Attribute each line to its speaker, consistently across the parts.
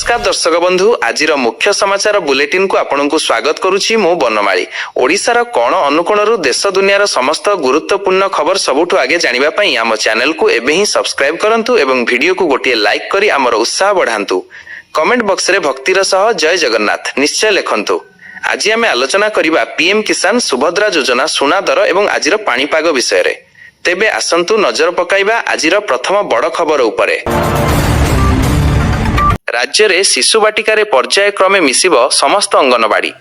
Speaker 1: नमस्कार दर्शक बंधु आज मुख्य समाचार बुलेटिन को आपनको स्वागत करुछि मु बनमाली। ओडिशार कोण अनुकोणरू देश दुनियार समस्त गुरुत्वपूर्ण खबर सबुठु आगे जानिबा पई आम चैनल को एबे ही सब्सक्राइब करंतु एवं वीडियो को गोटे लाइक करी आमर उत्साह बढ़ांतु। कमेंट बॉक्स रे भक्तिर सह जय जगन्नाथ निश्चय लिखंतु। आज आमे आलोचना करिबा पीएम किसान सुभद्रा योजना सुना दर एवं आजिर पाणीपाग विषय रे। तेबे आसंतु नजर पकाइबा आजिर प्रथम बड़ खबर उपरे। राज्य रे शिशु बाटिका पर्याय क्रमे मिसिब समस्त अंगनवाड़ी।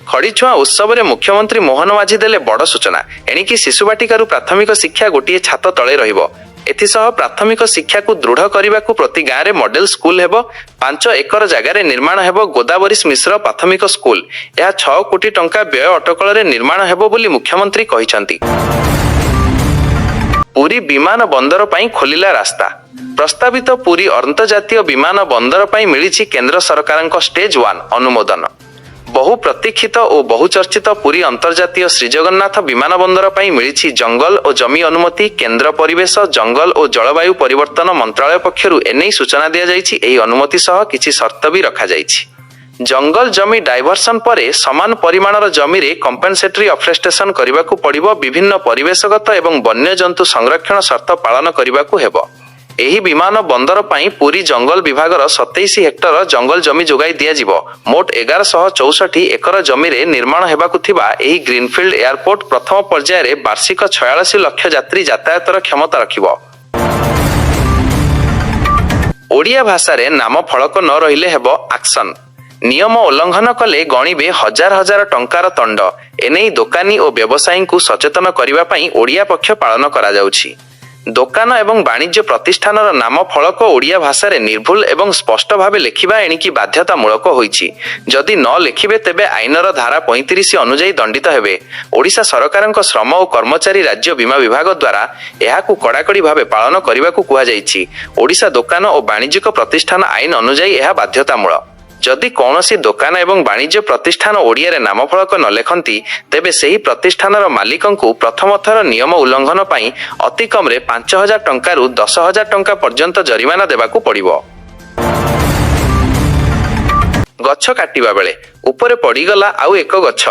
Speaker 1: खड़ीछुआ उत्सव रे मुख्यमंत्री मोहन माझी देले बड़ सूचना। एणिकी शिशु बाटिकारु प्राथमिक शिक्षा गोटे छात तले रहिबो। एथिसह प्राथमिक शिक्षा को दृढ़ करने को प्रति गाँव में मॉडल स्कूल हेबो। 5 एकर जगार निर्माण हेबो गोदावरीश मिश्र प्राथमिक स्कूल। यह 6 कोटी टंका व्यय अटकल रे निर्माण हेबो बोली मुख्यमंत्री कहिसंती। पुरी विमान बंदर पई खोलिला रास्ता। प्रस्तावित पुरी अंतर्जातीय विमान बंदर पई मिलिछि केंद्र सरकारक स्टेज 1 अनुमोदन। बहु प्रतीक्षित और बहुचर्चित पुरी अंतर्जातीय श्रीजगन्नाथ विमान बंदर पई मिलिछि जंगल और जमी अनुमति। केंद्र परिवेश जंगल और जलवायु परिवर्तन मंत्रालय पक्षरु एनै सूचना दिया जाइछि। एही अनुमति सह किछि शर्त भी रखा जाइछि। जंगल जमी डाइवर्सन परे समान परिमाणर जमी रे कंपेनसेटरी अफरेस्टेशन करबाकू पड़िबो। विभिन्न परिवेशगत एवं वन्य जंतु संरक्षण शर्त पालन करबाकू हेबो। एही विमान बंदर पई पुरी जंगल विभागर 27 हेक्टर जंगल जमी जोगाई दिया जिवो। मोट 1164 एकर जमी रे निर्माण हेबाकू थिबा एही ग्रीनफील्ड एयरपोर्ट प्रथम पर्याय रे वार्षिक 46 लाख यात्री यातायातर क्षमता रखिबो। ओडिया भाषा रे नाम फलक न रहिले हेबो एक्शन। नियम उल्लंघन कले गणिबे हजार हजार टंकार दंड। एनै दोकानी और व्यवसायी को सचेतन करबा पई ओडिया पक्ष पालन करा जाउछि। दोकान एवं वाणिज्य प्रतिष्ठानर नाम फलक ओडिया भाषा रे निर्भुल एवं स्पष्ट भावे लेखिबा एणिकी बाध्यतामूलक होईछि। जदि न लेखिबे तेबे आईनर धारा 35 अनुଯାयी दंडित हेबे। ओडिशा सरकारक श्रम और कर्मचारी राज्य बीमा विभाग द्वारा एहाकू कड़ाकड़ी भावे पालन करबाकू कुहा जाइछि। ओडिशा दोकान और वाणिज्यिक प्रतिष्ठान आईन अनुଯାयी एहा बाध्यतामूलक। जदि कौनसी दोकान एवं वाणिज्य प्रतिष्ठान ओडिया रे नाम फलक न लेखंती तेबे सेही प्रतिष्ठानर मालिकंकु प्रथम थर नियम उल्लंघन पई अति कम रे 5000 टंका रु 10000 टंका पर्यंत जरिमाना देबाकू पड़िबो। गछ काटिबा बेले उपरे पड़ीगला आउ एक गछ।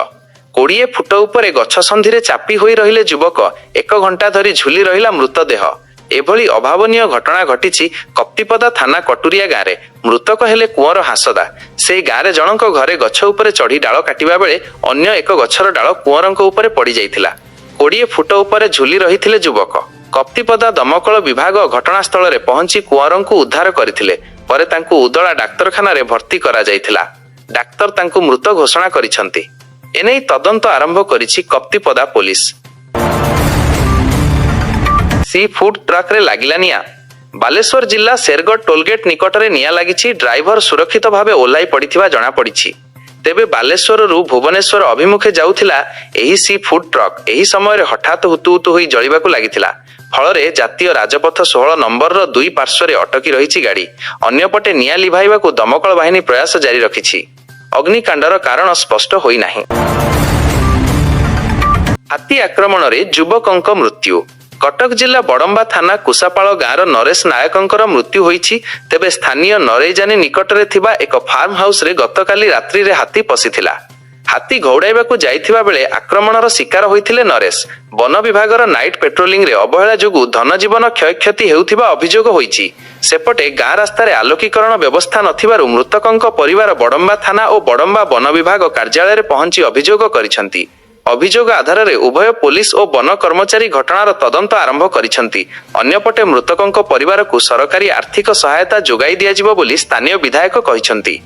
Speaker 1: 20 फुट उपरे गछ संधि रे चापी होई रहिले युवक 1 घंटा धरी झुली रहिला मृतदेह। एभली अभावनीय घटना घटिछि कप्तिपदा थाना कटुरिया गाँव। मृतक हेले कुंवर हासदा। से गाँव जनक घरे गछ उपरे चढ़ी डाल काटिबा बेले अन्य एक गछर डाल कुंवरंक उपरे पड़ी जाइथिला। 20 फुट उपरे झुली रहिथिले युवक। कप्तिपदा दमकल विभाग घटनास्थल रे पहुंची कुंवरंकु उद्धार करथिले। परे तांकु उदळा डाक्तरखाना रे भर्ती करा जाइथिला। डाक्तर तांकु मृत घोषणा करिसंती। एनै तदंत आरंभ करिछि Kaptipada police. Sea food truck रे लागिला निया। बालेश्वर जिला शेरगढ़ टोलगेट निकट रे निया लागिछि। ड्राइवर सुरक्षित भावे ओलाई पड़िथिबा जणा पड़िछि। तेबे बालेश्वर रु भुवनेश्वर अभिमुखे जाउथिला एही सी फूड ट्रक एही समय रे हठात हुतुहुतु होई जळिबाकू लागिथिला। फल रे जातीय राजपथ 16 नंबर रो 2 पार्श्व रे अटकी रहिछि गाड़ी। अन्यपटे निया लिभाइबाकू दमकल बाहिनी प्रयास जारी रखिछि। अग्निकांडर कारण स्पष्ट होई नाही। हाथी आक्रमण रे युवकंक मृत्यु। कटक जिला बड़म्बा थाना कुसापाल गाँव नरेश नायकंकर मृत्यु होईछि। तेबे स्थानीय नरेजानी निकट रे थिबा एक फार्म हाउस रे गतकाली रात्रि रे हाथी पसिथिला। हाथी घौड़ाइबाकू जाइथिबा बेले आक्रमणर शिकार होइथिले नरेश। वन विभागर नाइट पेट्रोलिंग रे अवहेला जोगु धन जीवन क्षयक्षति हेउथिबा अभियोग होईछि। सेपटे गाँ रास्ता रे आलोकीकरण व्यवस्था नथिबारु मृतकंक परिवार बड़म्बा थाना और बड़म्बा वन विभाग कार्यालय रे पहुंची अभियोग करिसंती। अभियोग आधार रे उभय पुलिस और वन कर्मचारी घटनार तदंत आरंभ करिसंती। अन्यपटे मृतकंक परिवार को सरकारी आर्थिक सहायता जोगाई दिया जिवो बोली स्थानीय विधायक कहिसंती।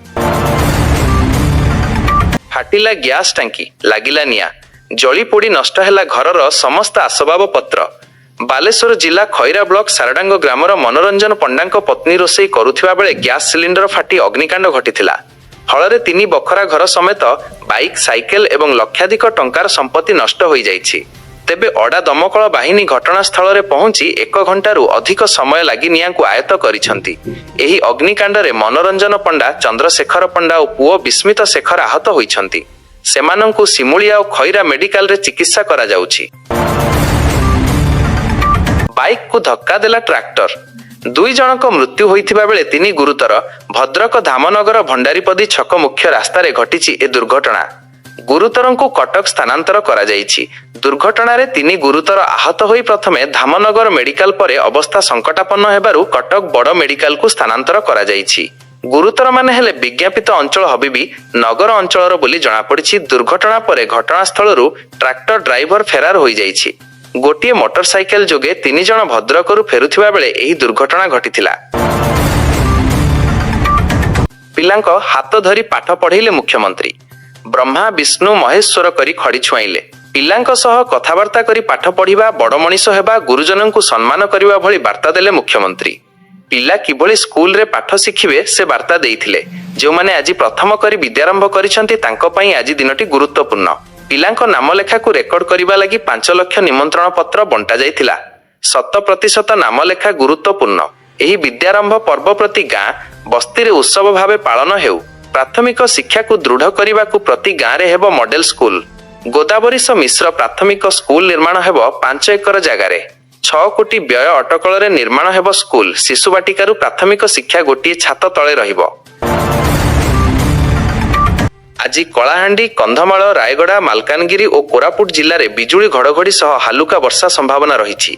Speaker 1: फाटिला गैस टांकी लागिला निया। जली पोड़ी नष्ट हैला घरर समस्त आसबाब पत्र। बालेश्वर जिला खैरा ब्लॉक सारडांग ग्रामर मनोरंजन पंडांक पत्नी रोषेई करुथिबा बेले गैस सिलिंडर फाटी अग्निकांड घटिथिला। फल 3 बखरा घर समेत बाइक साइकेल एवं लक्षाधिक टंकार संपत्ति नष्ट हो जाइछि। तेबे अडा दमकल बाहिनी घटनास्थल रे पहुंची 1 घंटारू अधिक समय लागि नियां को आयत्त करिसंती। एही अग्निकांड रे मनोरंजन पंडा चंद्रशेखर पंडा और पुओ विस्मित शेखर आहत होइछंती। सेमानंकु सिमुलिया और खैरा मेडिकल रे चिकित्सा करा जाउछि। बाइक को धक्का देला ट्रैक्टर। ଦୁଇ ଜଣଙ୍କ ମୃତ୍ୟୁ ହୋଇଥିବା ବେଳେ 3 ଗୁରୁତର। ଭଦ୍ରକ ଧାମନଗର ଭଣ୍ଡାରୀପଦୀ ଛକ ମୁଖ୍ୟ ରାସ୍ତାରେ ଘଟିଛି ଏ ଦୁର୍ଘଟଣା। ଗୁରୁତରଙ୍କୁ କଟକ ସ୍ଥାନାନ୍ତର କରାଯାଇଛି। ଦୁର୍ଘଟଣାରେ 3 ଗୁରୁତର ଆହତ ହୋଇ ପ୍ରଥମେ ଧାମନଗର ମେଡିକାଲ ପରେ ଅବସ୍ଥା ସଂକଟାପନ୍ନ ହେବାରୁ କଟକ ବଡ଼ ମେଡିକାଲକୁ ସ୍ଥାନାନ୍ତର କରାଯାଇଛି। ଗୁରୁତରମାନେ ହେଲେ ବିଜ୍ଞାପିତ ଅଞ୍ଚଳ ହବିବି ନଗର ଅଞ୍ଚଳର ବୋଲି ଜଣାପଡ଼ିଛି। ଦୁର୍ଘଟଣା ପରେ ଘଟଣାସ୍ଥଳରୁ ଟ୍ରାକ୍ଟର ଡ୍ରାଇଭର ଫେରାର ହୋଇଯାଇଛି। ଗୋଟିଏ ମୋଟରସାଇକେଲ ଯୋଗେ 3 ଜଣ ଭଦ୍ରକରୁ ଫେରୁଥିବା ବେଳେ ଏହି ଦୁର୍ଘଟଣା ଘଟିଥିଲା। ପିଲାଙ୍କ ହାତ ଧରି ପାଠ ପଢ଼େଇଲେ ମୁଖ୍ୟମନ୍ତ୍ରୀ। ବ୍ରହ୍ମା ବିଷ୍ଣୁ ମହେଶ୍ୱର କରି ଖଡ଼ି ଛୁଆଇଲେ। ପିଲାଙ୍କ ସହ କଥାବାର୍ତ୍ତା କରି ପାଠ ପଢ଼ିବା, ବଡ଼ ମଣିଷ ହେବା, ଗୁରୁଜନଙ୍କୁ ସମ୍ମାନ କରିବା ଭଳି ବାର୍ତ୍ତା ଦେଲେ ମୁଖ୍ୟମନ୍ତ୍ରୀ। ପିଲା କିଭଳି ସ୍କୁଲରେ ପାଠ ଶିଖିବେ ସେ ବାର୍ତ୍ତା ଦେଇଥିଲେ। ଯେଉଁମାନେ ଆଜି ପ୍ରଥମ କରି ବିଦ୍ୟାରମ୍ଭ କରିଛନ୍ତି ତାଙ୍କ ପାଇଁ ଆଜି ଦିନଟି ଗୁରୁତ୍ୱପୂର୍ଣ୍ଣ। ପିଲାଙ୍କ ନାମ ଲେଖାକୁ ରେକର୍ଡ କରିବା ଲାଗି 5 ଲକ୍ଷ ନିମନ୍ତ୍ରଣ ପତ୍ର ବଣ୍ଟା ଯାଇଥିଲା। 100% ନାମ ଲେଖା ଗୁରୁତ୍ୱପୂର୍ଣ୍ଣ। ଏହି ବିଦ୍ୟାରମ୍ଭ ପର୍ବ ପ୍ରତି ଗାଁ ବସ୍ତିରେ ଉତ୍ସବ ଭାବେ ପାଳନ ହେଉ। ପ୍ରାଥମିକ ଶିକ୍ଷାକୁ ଦୃଢ଼ କରିବାକୁ ପ୍ରତି ଗାଁରେ ହେବ ମଡେଲ ସ୍କୁଲ। ଗୋଦାବରୀଶ ମିଶ୍ର ପ୍ରାଥମିକ ସ୍କୁଲ ନିର୍ମାଣ ହେବ 5 ଏକର ଜାଗାରେ। 6 କୋଟି ବ୍ୟୟ ଅଟକଳରେ ନିର୍ମାଣ ହେବ ସ୍କୁଲ। ଶିଶୁ ବାଟିକାରୁ ପ୍ରାଥମିକ ଶିକ୍ଷା ଗୋଟିଏ ଛାତ ତଳେ ରହିବ। ଆଜି କଳାହାଣ୍ଡି, କନ୍ଧମାଳ, ରାୟଗଡ଼ା, ମାଲକାନଗିରି ଓ କୋରାପୁଟ ଜିଲ୍ଲାରେ ବିଜୁଳି ଘଡ଼ଘଡ଼ି ସହ ହାଲୁକା ବର୍ଷା ସମ୍ଭାବନା ରହିଛି।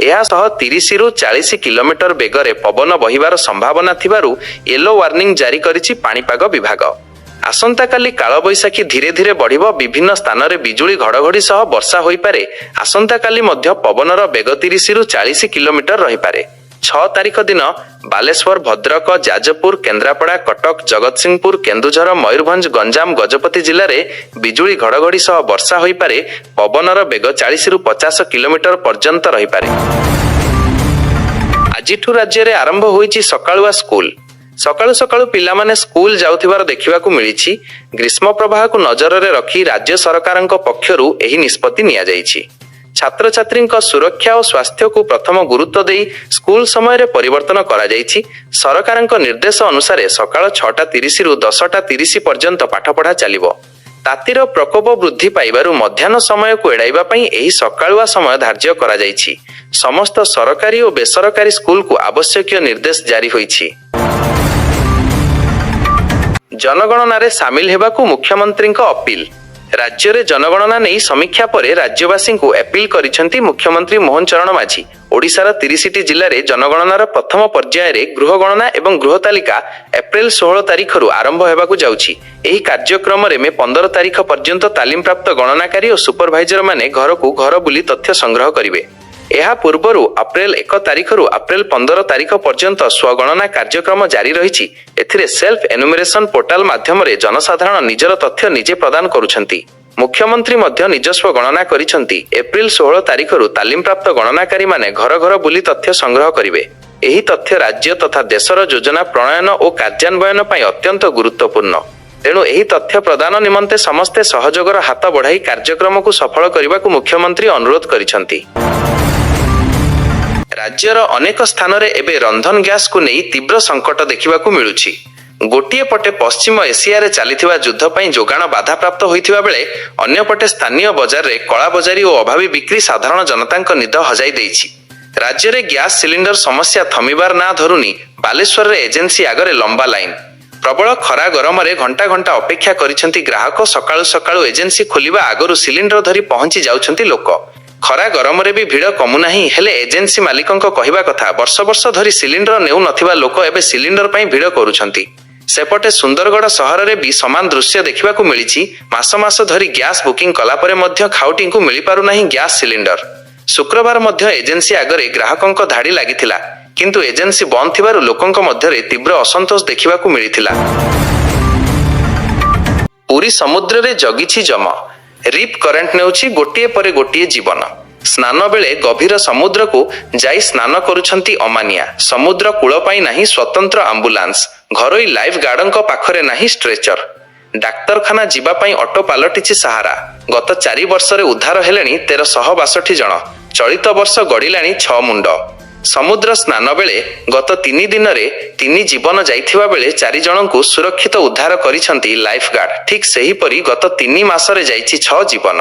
Speaker 1: ଏହା ସହ 30ରୁ 40 କିଲୋମିଟର ବେଗରେ ପବନ ବହିବାର ସମ୍ଭାବନା ଥିବାରୁ ୟେଲୋ ୱାର୍ଣ୍ଣିଂ ଜାରି କରିଛି ପାଣିପାଗ ବିଭାଗ। ଆସନ୍ତାକାଲି କାଳବୈଶାଖୀ ଧୀରେ ଧୀରେ ବଢ଼ିବ। ବିଭିନ୍ନ ସ୍ଥାନରେ ବିଜୁଳି ଘଡ଼ଘଡ଼ି ସହ ବର୍ଷା ହୋଇପାରେ। ଆସନ୍ତାକାଲି ମଧ୍ୟ ପବନର ବେଗ 30ରୁ 40 କିଲୋମିଟର ରହିପାରେ। 6 ତାରିଖ ଦିନ ବାଲେଶ୍ୱର, ଭଦ୍ରକ, ଯାଜପୁର, କେନ୍ଦ୍ରାପଡ଼ା, କଟକ, ଜଗତସିଂହପୁର, କେନ୍ଦୁଝର, ମୟୂରଭଞ୍ଜ, ଗଞ୍ଜାମ, ଗଜପତି ଜିଲ୍ଲାରେ ବିଜୁଳି ଘଡ଼ଘଡ଼ି ସହ ବର୍ଷା ହୋଇପାରେ। ପବନର ବେଗ 40ରୁ 50 କିଲୋମିଟର ପର୍ଯ୍ୟନ୍ତ ରହିପାରେ। ଆଜିଠୁ ରାଜ୍ୟରେ ଆରମ୍ଭ ହୋଇଛି ସକାଳୁଆ ସ୍କୁଲ। ସକାଳୁ ସକାଳୁ ପିଲାମାନେ ସ୍କୁଲ ଯାଉଥିବାର ଦେଖିବାକୁ ମିଳିଛି। ଗ୍ରୀଷ୍ମ ପ୍ରବାହକୁ ନଜରରେ ରଖି ରାଜ୍ୟ ସରକାରଙ୍କ ପକ୍ଷରୁ ଏହି ନିଷ୍ପତ୍ତି ନିଆଯାଇଛି। ଛାତ୍ରଛାତ୍ରୀଙ୍କ ସୁରକ୍ଷା ଓ ସ୍ୱାସ୍ଥ୍ୟକୁ ପ୍ରଥମ ଗୁରୁତ୍ୱ ଦେଇ ସ୍କୁଲ ସମୟରେ ପରିବର୍ତ୍ତନ କରାଯାଇଛି। ସରକାରଙ୍କ ନିର୍ଦ୍ଦେଶ ଅନୁସାରେ ସକାଳ 6:30ରୁ 10:30 ପର୍ଯ୍ୟନ୍ତ ପାଠପଢ଼ା ଚାଲିବ। ତାତିର ପ୍ରକୋପ ବୃଦ୍ଧି ପାଇବାରୁ ମଧ୍ୟାହ୍ନ ସମୟକୁ ଏଡ଼ାଇବା ପାଇଁ ଏହି ସକାଳୁଆ ସମୟ ଧାର୍ଯ୍ୟ କରାଯାଇଛି। ସମସ୍ତ ସରକାରୀ ଓ ବେସରକାରୀ ସ୍କୁଲକୁ ଆବଶ୍ୟକୀୟ ନିର୍ଦ୍ଦେଶ ଜାରି ହୋଇଛି। ଜନଗଣନାରେ ସାମିଲ ହେବାକୁ ମୁଖ୍ୟମନ୍ତ୍ରୀଙ୍କ ଅପିଲ। ରାଜ୍ୟରେ ଜନଗଣନା ନେଇ ସମୀକ୍ଷା ପରେ ରାଜ୍ୟବାସୀଙ୍କୁ ଅପିଲ କରିଛନ୍ତି ମୁଖ୍ୟମନ୍ତ୍ରୀ ମୋହନ ଚରଣ ମାଝୀ। ଓଡ଼ିଶାର 30ଟି ଜିଲ୍ଲାରେ ଜନଗଣନାର ପ୍ରଥମ ପର୍ଯ୍ୟାୟରେ ଗୃହଗଣନା ଏବଂ ଗୃହ ତାଲିକା ଏପ୍ରିଲ 16 ତାରିଖରୁ ଆରମ୍ଭ ହେବାକୁ ଯାଉଛି। ଏହି କାର୍ଯ୍ୟକ୍ରମରେ ମେ 15 ତାରିଖ ପର୍ଯ୍ୟନ୍ତ ତାଲିମପ୍ରାପ୍ତ ଗଣନାକାରୀ ଓ ସୁପରଭାଇଜରମାନେ ଘରକୁ ଘର ବୁଲି ତଥ୍ୟ ସଂଗ୍ରହ କରିବେ। ଏହା ପୂର୍ବରୁ ଅପ୍ରେଲ 1 ତାରିଖରୁ ଅପ୍ରେଲ 15 ତାରିଖ ପର୍ଯ୍ୟନ୍ତ ସ୍ୱଗଣନା କାର୍ଯ୍ୟକ୍ରମ ଜାରି ରହିଛି। ଏଥିରେ ସେଲ୍ଫ ଏନୁମେରେସନ ପୋର୍ଟାଲ ମାଧ୍ୟମରେ ଜନସାଧାରଣ ନିଜର ତଥ୍ୟ ନିଜେ ପ୍ରଦାନ କରୁଛନ୍ତି। ମୁଖ୍ୟମନ୍ତ୍ରୀ ମଧ୍ୟ ନିଜସ୍ୱ ଗଣନା କରିଛନ୍ତି। ଏପ୍ରିଲ 16 ତାରିଖରୁ ତାଲିମପ୍ରାପ୍ତ ଗଣନାକାରୀମାନେ ଘର ଘର ବୁଲି ତଥ୍ୟ ସଂଗ୍ରହ କରିବେ। ଏହି ତଥ୍ୟ ରାଜ୍ୟ ତଥା ଦେଶର ଯୋଜନା ପ୍ରଣୟନ ଓ କାର୍ଯ୍ୟାନ୍ୱୟନ ପାଇଁ ଅତ୍ୟନ୍ତ ଗୁରୁତ୍ୱପୂର୍ଣ୍ଣ। ତେଣୁ ଏହି ତଥ୍ୟ ପ୍ରଦାନ ନିମନ୍ତେ ସମସ୍ତେ ସହଯୋଗର ହାତ ବଢ଼ାଇ କାର୍ଯ୍ୟକ୍ରମକୁ ସଫଳ କରିବାକୁ ମୁଖ୍ୟମନ୍ତ୍ରୀ ଅନୁରୋଧ କରିଛନ୍ତି। ରାଜ୍ୟର ଅନେକ ସ୍ଥାନରେ ଏବେ ରନ୍ଧନ ଗ୍ୟାସକୁ ନେଇ ତୀବ୍ର ସଙ୍କଟ ଦେଖିବାକୁ ମିଳୁଛି। ଗୋଟିଏ ପଟେ ପଶ୍ଚିମ ଏସିଆରେ ଚାଲିଥିବା ଯୁଦ୍ଧ ପାଇଁ ଯୋଗାଣ ବାଧାପ୍ରାପ୍ତ ହୋଇଥିବା ବେଳେ ଅନ୍ୟପଟେ ସ୍ଥାନୀୟ ବଜାରରେ କଳାବଜାରୀ ଓ ଅଭାବୀ ବିକ୍ରି ସାଧାରଣ ଜନତାଙ୍କ ନିଦ ହଜାଇ ଦେଇଛି। ରାଜ୍ୟରେ ଗ୍ୟାସ ସିଲିଣ୍ଡର ସମସ୍ୟା ଥମିବାର ନାଁ ଧରୁନି। ବାଲେଶ୍ୱରରେ ଏଜେନ୍ସି ଆଗରେ ଲମ୍ବା ଲାଇନ। ପ୍ରବଳ ଖରା ଗରମରେ ଘଣ୍ଟା ଘଣ୍ଟା ଅପେକ୍ଷା କରିଛନ୍ତି ଗ୍ରାହକ। ସକାଳୁ ସକାଳୁ ଏଜେନ୍ସି ଖୋଲିବା ଆଗରୁ ସିଲିଣ୍ଡର ଧରି ପହଞ୍ଚି ଯାଉଛନ୍ତି ଲୋକ। ଖରା ଗରମରେ ବି ଭିଡ଼ କମୁନାହିଁ। ହେଲେ ଏଜେନ୍ସି ମାଲିକଙ୍କ କହିବା କଥା, ବର୍ଷ ବର୍ଷ ଧରି ସିଲିଣ୍ଡର ନେଉନଥିବା ଲୋକ ଏବେ ସିଲିଣ୍ଡର ପାଇଁ ଭିଡ଼ କରୁଛନ୍ତି। ସେପଟେ ସୁନ୍ଦରଗଡ଼ ସହରରେ ବି ସମାନ ଦୃଶ୍ୟ ଦେଖିବାକୁ ମିଳିଛି। ମାସ ମାସ ଧରି ଗ୍ୟାସ୍ ବୁକିଂ କଲା ପରେ ମଧ୍ୟ ଖାଉଟିଙ୍କୁ ମିଳିପାରୁନାହିଁ ଗ୍ୟାସ୍ ସିଲିଣ୍ଡର। ଶୁକ୍ରବାର ମଧ୍ୟ ଏଜେନ୍ସି ଆଗରେ ଗ୍ରାହକଙ୍କ ଧାଡ଼ି ଲାଗିଥିଲା, କିନ୍ତୁ ଏଜେନ୍ସି ବନ୍ଦ ଥିବାରୁ ଲୋକଙ୍କ ମଧ୍ୟରେ ତୀବ୍ର ଅସନ୍ତୋଷ ଦେଖିବାକୁ ମିଳିଥିଲା। ପୁରୀ ସମୁଦ୍ରରେ ଜଗିଛି ଯମ। ରିପ୍ କରେଣ୍ଟ ନେଉଛି ଗୋଟିଏ ପରେ ଗୋଟିଏ ଜୀବନ। ସ୍ନାନ ବେଳେ ଗଭୀର ସମୁଦ୍ରକୁ ଯାଇ ସ୍ନାନ କରୁଛନ୍ତି ଅମାନିଆ। ସମୁଦ୍ର କୂଳ ପାଇଁ ନାହିଁ ସ୍ୱତନ୍ତ୍ର ଆମ୍ବୁଲାନ୍ସ। ଘରୋଇ ଲାଇଫ ଗାର୍ଡଙ୍କ ପାଖରେ ନାହିଁ ଷ୍ଟ୍ରେଚର। ଡାକ୍ତରଖାନା ଯିବା ପାଇଁ ଅଟୋ ପାଲଟିଛି ସାହାରା। ଗତ 4 ବର୍ଷରେ ଉଦ୍ଧାର ହେଲେଣି 1362 ଜଣ। ଚଳିତ ବର୍ଷ ଗଡ଼ିଲାଣି 6 ମୁଣ୍ଡ। ସମୁଦ୍ର ସ୍ନାନ ବେଳେ ଗତ 3 ଦିନରେ 3 ଜୀବନ ଯାଇଥିବା ବେଳେ 4 ଜଣଙ୍କୁ ସୁରକ୍ଷିତ ଉଦ୍ଧାର କରିଛନ୍ତି ଲାଇଫ ଗାର୍ଡ। ଠିକ୍ ସେହିପରି ଗତ 3 ମାସରେ ଯାଇଛି 6 ଜୀବନ।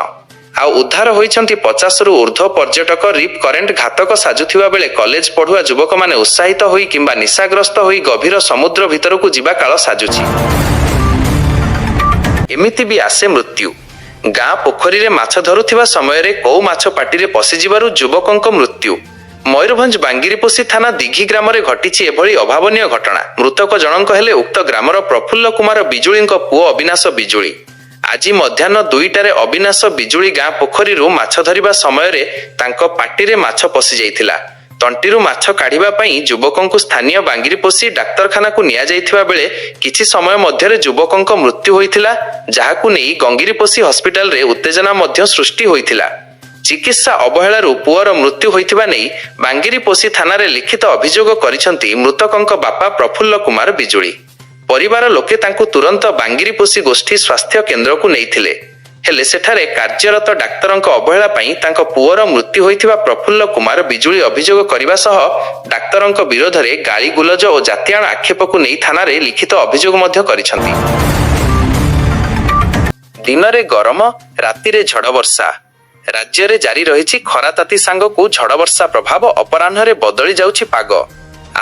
Speaker 1: ଆଉ ଉଦ୍ଧାର ହୋଇଛନ୍ତି 50ରୁ ଊର୍ଦ୍ଧ୍ୱ ପର୍ଯ୍ୟଟକ। ରିପ୍ କରେଣ୍ଟ ଘାତକ ସାଜୁଥିବା ବେଳେ କଲେଜ ପଢୁଆ ଯୁବକମାନେ ଉତ୍ସାହିତ ହୋଇ କିମ୍ବା ନିଶାଗ୍ରସ୍ତ ହୋଇ ଗଭୀର ସମୁଦ୍ର ଭିତରକୁ ଯିବା କାଳ ସାଜୁଛି। ଏମିତି ବି ଆସେ ମୃତ୍ୟୁ। ଗାଁ ପୋଖରୀରେ ମାଛ ଧରୁଥିବା ସମୟରେ କୋଉ ମାଛ ପାଟିରେ ପଶିଯିବାରୁ ଯୁବକଙ୍କ ମୃତ୍ୟୁ। ମୟୂରଭଞ୍ଜ ବାଙ୍ଗିରିପୋଷି ଥାନା ଦିଘି ଗ୍ରାମରେ ଘଟିଛି ଏଭଳି ଅଭାବନୀୟ ଘଟଣା। ମୃତକ ଜଣଙ୍କ ହେଲେ ଉକ୍ତ ଗ୍ରାମର ପ୍ରଫୁଲ୍ଲ କୁମାର ବିଜୁଳିଙ୍କ ପୁଅ ଅବିନାଶ ବିଜୁଳି। ଆଜି ମଧ୍ୟାହ୍ନ 2ଟାରେ ଅବିନାଶ ବିଜୁଳି ଗାଁ ପୋଖରୀରୁ ମାଛ ଧରିବା ସମୟରେ ତାଙ୍କ ପାଟିରେ ମାଛ ପଶିଯାଇଥିଲା। ତଣ୍ଟିରୁ ମାଛ କାଢିବା ପାଇଁ ଯୁବକଙ୍କୁ ସ୍ଥାନୀୟ ବାଙ୍ଗିରିପୋଷି ଡାକ୍ତରଖାନାକୁ ନିଆଯାଇଥିବା ବେଳେ କିଛି ସମୟ ମଧ୍ୟରେ ଯୁବକଙ୍କ ମୃତ୍ୟୁ ହୋଇଥିଲା, ଯାହାକୁ ନେଇ ଗଙ୍ଗିରିପୋଷି ହସ୍ପିଟାଲରେ ଉତ୍ତେଜନା ମଧ୍ୟ ସୃଷ୍ଟି ହୋଇଥିଲା। ଚିକିତ୍ସା ଅବହେଳାରୁ ପୁଅର ମୃତ୍ୟୁ ହୋଇଥିବା ନେଇ ବାଙ୍ଗିରିପୋଷି ଥାନାରେ ଲିଖିତ ଅଭିଯୋଗ କରିଛନ୍ତି ମୃତକଙ୍କ ବାପା ପ୍ରଫୁଲ୍ଲ କୁମାର ବିଜୁଳି। ପରିବାର ଲୋକେ ତାଙ୍କୁ ତୁରନ୍ତ ବାଙ୍ଗିରିପୋଷି ଗୋଷ୍ଠୀ ସ୍ୱାସ୍ଥ୍ୟ କେନ୍ଦ୍ରକୁ ନେଇଥିଲେ, ହେଲେ ସେଠାରେ କାର୍ଯ୍ୟରତ ଡାକ୍ତରଙ୍କ ଅବହେଳା ପାଇଁ ତାଙ୍କ ପୁଅର ମୃତ୍ୟୁ ହୋଇଥିବା ପ୍ରଫୁଲ୍ଲ କୁମାର ବିଜୁଳି ଅଭିଯୋଗ କରିବା ସହ ଡାକ୍ତରଙ୍କ ବିରୋଧରେ ଗାଳି ଗୁଲଜ ଓ ଜାତିଆଣ ଆକ୍ଷେପକୁ ନେଇ ଥାନାରେ ଲିଖିତ ଅଭିଯୋଗ ମଧ୍ୟ କରିଛନ୍ତି। ଦିନରେ ଗରମ, ରାତିରେ ଝଡ଼ ବର୍ଷା। ରାଜ୍ୟରେ ଜାରି ରହିଛି ଖରା ତାତି ସାଙ୍ଗକୁ ଝଡ଼ ବର୍ଷା ପ୍ରଭାବ। ଅପରାହ୍ନରେ ବଦଳି ଯାଉଛି ପାଗ।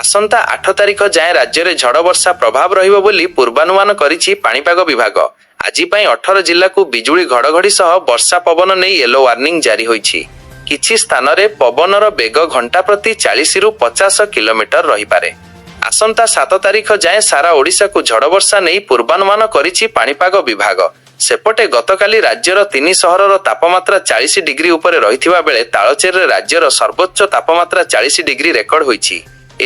Speaker 1: ଆସନ୍ତା 8 ତାରିଖ ଯାଏଁ ରାଜ୍ୟରେ ଝଡ଼ ବର୍ଷା ପ୍ରଭାବ ରହିବ ବୋଲି ପୂର୍ବାନୁମାନ କରିଛି ପାଣିପାଗ ବିଭାଗ। ଆଜି ପାଇଁ 18 ଜିଲ୍ଲାକୁ ବିଜୁଳି ଘଡ଼ଘଡ଼ି ସହ ବର୍ଷା ପବନ ନେଇ ୟେଲୋ ୱାର୍ଣ୍ଣିଂ ଜାରି ହୋଇଛି। କିଛି ସ୍ଥାନରେ ପବନର ବେଗ ଘଣ୍ଟା ପ୍ରତି 40ରୁ 50 କିଲୋମିଟର ରହିପାରେ। ଆସନ୍ତା 7 ତାରିଖ ଯାଏଁ ସାରା ଓଡ଼ିଶାକୁ ଝଡ଼ ବର୍ଷା ନେଇ ପୂର୍ବାନୁମାନ କରିଛି ପାଣିପାଗ ବିଭାଗ। ସେପଟେ ଗତକାଲି ରାଜ୍ୟର 3 ସହରର ତାପମାତ୍ରା 40 ଡିଗ୍ରୀ ଉପରେ ରହିଥିବା ବେଳେ ତାଳଚେରରେ ରାଜ୍ୟର ସର୍ବୋଚ୍ଚ ତାପମାତ୍ରା 40 ଡିଗ୍ରୀ ରେକର୍ଡ ହୋଇଛି।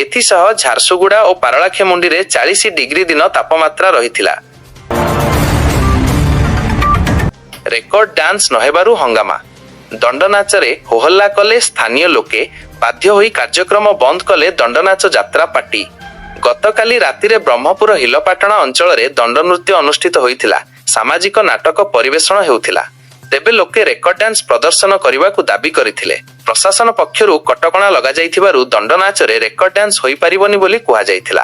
Speaker 1: ଏଥିସହ ଝାରସୁଗୁଡ଼ା ଓ ପାରଳାଖେମୁଣ୍ଡିରେ 40 ଡିଗ୍ରୀ ଦିନ ତାପମାତ୍ରା ରହିଥିଲା। ରେକର୍ଡ ଡ୍ୟାନ୍ସ ନହେବାରୁ ହଙ୍ଗାମା। ଦଣ୍ଡନାଚରେ ହୋହଲ୍ଲା କଲେ ସ୍ଥାନୀୟ ଲୋକେ। ବାଧ୍ୟ ହୋଇ କାର୍ଯ୍ୟକ୍ରମ ବନ୍ଦ କଲେ ଦଣ୍ଡନାଚ ଯାତ୍ରା ପାର୍ଟି। ଗତକାଲି ରାତିରେ ବ୍ରହ୍ମପୁର ହିଲପାଟଣା ଅଞ୍ଚଳରେ ଦଣ୍ଡନୃତ୍ୟ ଅନୁଷ୍ଠିତ ହୋଇଥିଲା। ସାମାଜିକ ନାଟକ ପରିବେଷଣ ହେଉଥିଲା। ତେବେ ଲୋକେ ରେକର୍ଡ ଡ୍ୟାନ୍ସ ପ୍ରଦର୍ଶନ କରିବାକୁ ଦାବି କରିଥିଲେ। ପ୍ରଶାସନ ପକ୍ଷରୁ କଟକଣା ଲଗାଯାଇଥିବାରୁ ଦଣ୍ଡନାଚରେ ରେକର୍ଡ ଡ୍ୟାନ୍ସ ହୋଇପାରିବନି ବୋଲି କୁହାଯାଇଥିଲା।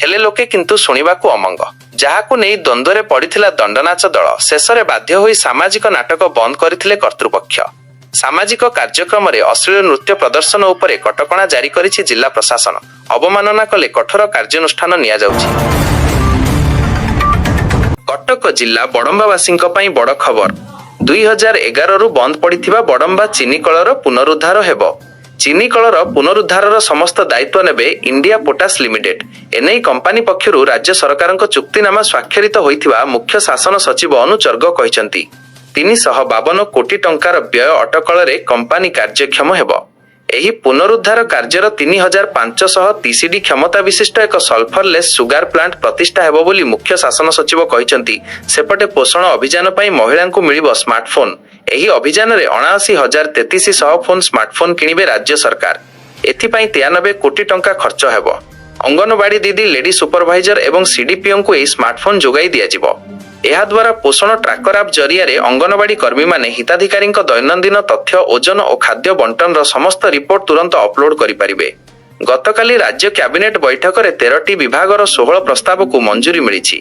Speaker 1: ହେଲେ ଲୋକେ କିନ୍ତୁ ଶୁଣିବାକୁ ଅମଙ୍ଗ, ଯାହାକୁ ନେଇ ଦ୍ୱନ୍ଦ୍ୱରେ ପଡ଼ିଥିଲା ଦଣ୍ଡନାଚ ଦଳ। ଶେଷରେ ବାଧ୍ୟ ହୋଇ ସାମାଜିକ ନାଟକ ବନ୍ଦ କରିଥିଲେ କର୍ତ୍ତୃପକ୍ଷ। ସାମାଜିକ କାର୍ଯ୍ୟକ୍ରମରେ ଅଶ୍ଳୀଳ ନୃତ୍ୟ ପ୍ରଦର୍ଶନ ଉପରେ କଟକଣା ଜାରି କରିଛି ଜିଲ୍ଲା ପ୍ରଶାସନ। ଅବମାନନା କଲେ କଠୋର କାର୍ଯ୍ୟାନୁଷ୍ଠାନ ନିଆଯାଉଛି। କଟକ ଜିଲ୍ଲା ବଡମ୍ବାବାସୀଙ୍କ ପାଇଁ ବଡ଼ ଖବର। 2011ରୁ ବନ୍ଦ ପଡ଼ିଥିବା ବଡମ୍ବା ଚିନିକଳର ପୁନରୁଦ୍ଧାର ହେବ। ଚିନିକଳର ପୁନରୁଦ୍ଧାରର ସମସ୍ତ ଦାୟିତ୍ୱ ନେବେ ଇଣ୍ଡିଆ ପୋଟାସ ଲିମିଟେଡ୍। ଏନେଇ କମ୍ପାନୀ ପକ୍ଷରୁ ରାଜ୍ୟ ସରକାରଙ୍କ ଚୁକ୍ତିନାମା ସ୍ୱାକ୍ଷରିତ ହୋଇଥିବା ମୁଖ୍ୟ ଶାସନ ସଚିବ ଅନୁ ଚର୍ଗ କହିଛନ୍ତି। 352 କୋଟି ଟଙ୍କାର ବ୍ୟୟ ଅଟକଳରେ କମ୍ପାନୀ କାର୍ଯ୍ୟକ୍ଷମ ହେବ। ଏହି ପୁନରୁଦ୍ଧାର କାର୍ଯ୍ୟର 3500 TCD କ୍ଷମତା ବିଶିଷ୍ଟ ଏକ ସଲଫରଲେସ୍ ସୁଗାର ପ୍ଲାଣ୍ଟ ପ୍ରତିଷ୍ଠା ହେବ ବୋଲି ମୁଖ୍ୟ ଶାସନ ସଚିବ କହିଛନ୍ତି। ସେପଟେ ପୋଷଣ ଅଭିଯାନ ପାଇଁ ମହିଳାଙ୍କୁ ମିଳିବ ସ୍ମାର୍ଟଫୋନ। ଏହି ଅଭିଯାନରେ 79,033 ଫୋନ ସ୍ମାର୍ଟଫୋନ କିଣିବେ ରାଜ୍ୟ ସରକାର। ଏଥିପାଇଁ 93 କୋଟି ଟଙ୍କା ଖର୍ଚ୍ଚ ହେବ। ଅଙ୍ଗନବାଡି ଦିଦି, ଲେଡି ସୁପରଭାଇଜର ଏବଂ CDPOଙ୍କୁ ଏହି ସ୍ମାର୍ଟଫୋନ ଯୋଗାଇ ଦିଆଯିବ। ଏହାଦ୍ୱାରା ପୋଷଣ ଟ୍ରାକର ଆପ୍ ଜରିଆରେ ଅଙ୍ଗନବାଡି କର୍ମୀମାନେ ହିତାଧିକାରୀଙ୍କ ଦୈନନ୍ଦିନ ତଥ୍ୟ, ଓଜନ ଓ ଖାଦ୍ୟ ବଣ୍ଟନର ସମସ୍ତ ରିପୋର୍ଟ ତୁରନ୍ତ ଅପଲୋଡ କରିପାରିବେ। ଗତକାଲି ରାଜ୍ୟ କ୍ୟାବିନେଟ ବୈଠକରେ 13ଟି ବିଭାଗର 16 ପ୍ରସ୍ତାବକୁ ମଞ୍ଜୁରୀ ମିଳିଛି।